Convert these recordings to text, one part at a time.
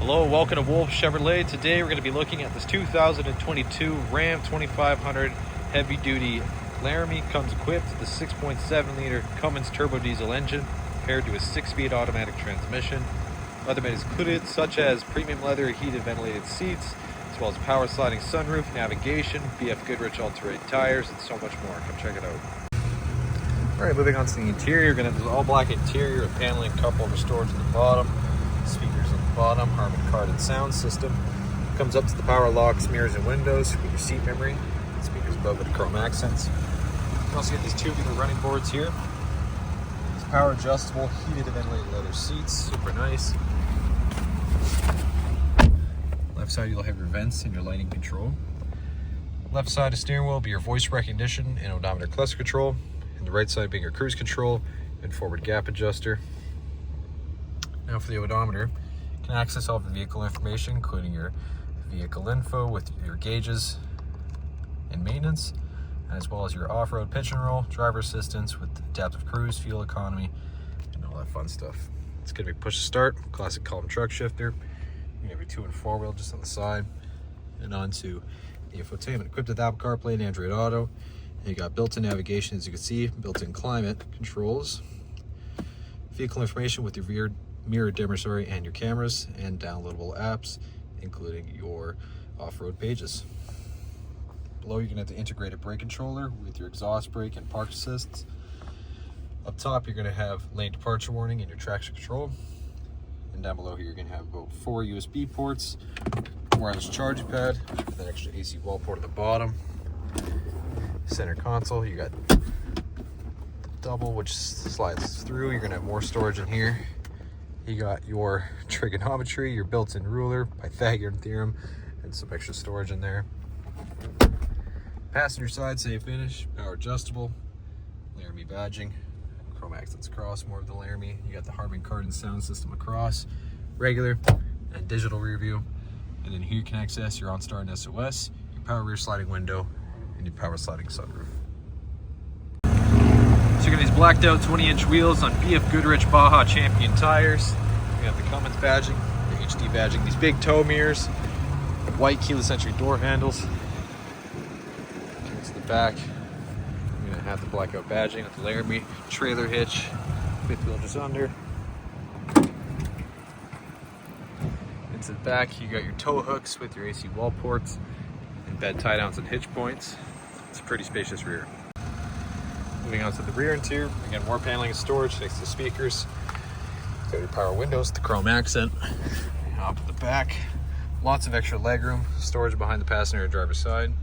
Hello, welcome to Wolfe Chevrolet. Today we're going to be looking at this 2022 Ram 2500 heavy duty Laramie. Comes equipped with a 6.7 liter Cummins turbo diesel engine paired to a 6-speed automatic transmission. Other amenities included such as premium leather heated ventilated seats, as well as power sliding sunroof, navigation, BF Goodrich all-terrain tires, and so much more. Come check it out. Alright, moving on to the interior, you're going to have this all-black interior with paneling, cup holder storage at the bottom, speakers on the bottom, Harmon-Kardon Sound System. Comes up to the power locks, mirrors, and windows with your seat memory. Speakers above with chrome accents. You can also get these tubular running boards here. These power adjustable, heated and ventilated leather seats, super nice. Left side you'll have your vents and your lighting control. Left side of steering wheel will be your voice recognition and odometer cluster control. And the right side being your cruise control and forward gap adjuster. Now for the odometer, you can access all the vehicle information, including your vehicle info with your gauges and maintenance, as well as your off-road pitch and roll, driver assistance with adaptive cruise, fuel economy, and all that fun stuff. It's going to be push to start, classic column truck shifter. You have your 2 and 4 wheel just on the side, and onto the infotainment. Equipped with Apple CarPlay and Android Auto. And you got built-in navigation, as you can see, built-in climate controls, vehicle information with your rear mirror dimmer, and your cameras, and downloadable apps, including your off-road pages. Below, you're gonna have the integrated brake controller with your exhaust brake and park assists. Up top, you're gonna have lane departure warning and your traction control. And down below here, you're gonna have about 4 USB ports, wireless charging pad, with an extra AC wall port at the bottom. Center console, you got double, which slides through. You're gonna have more storage in here. You got your trigonometry, your built-in ruler, Pythagorean theorem, and some extra storage in there. Passenger side, safe finish, power adjustable, Laramie badging, chrome accents across, more of the Laramie. You got the Harmon-Kardon Sound System across, regular and digital rear view. And then here you can access your OnStar and SOS, your power rear sliding window, and your power sliding sunroof. So you got these blacked out 20-inch wheels on BF Goodrich Baja Champion tires. You got the Cummins badging, the HD badging, these big tow mirrors, white keyless entry door handles. To the back, you're gonna have the blackout badging with the Laramie trailer hitch, fifth wheel just under. Into the back, you got your tow hooks with your AC wall ports and bed tie downs and hitch points. It's a pretty spacious rear. Moving on to the rear interior, again, more paneling and storage next to the speakers. Got your power windows, the chrome accent. Up at the back, lots of extra legroom, storage behind the passenger and driver's side,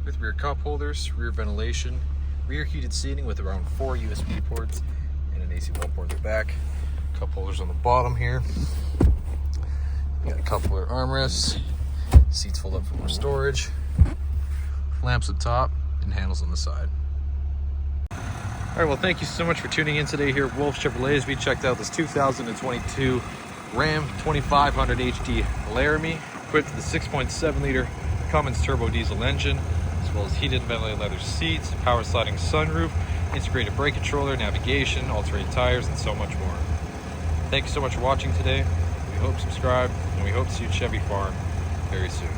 with rear cup holders, rear ventilation, rear heated seating with around 4 USB ports, and an AC wall port at the back. Cup holders on the bottom here. You got a cup holder armrests, seats fold up for more storage, lamps up top, and handles on the side. All right, well, thank you so much for tuning in today here at Wolfe Chevrolet as we checked out this 2022 Ram 2500 HD Laramie, equipped with a 6.7 liter Cummins turbo diesel engine, as well as heated and ventilated leather seats, power sliding sunroof, integrated brake controller, navigation, all-terrain tires, and so much more. Thank you so much for watching today. We hope you subscribe, and we hope to see you at Chevy Farm very soon.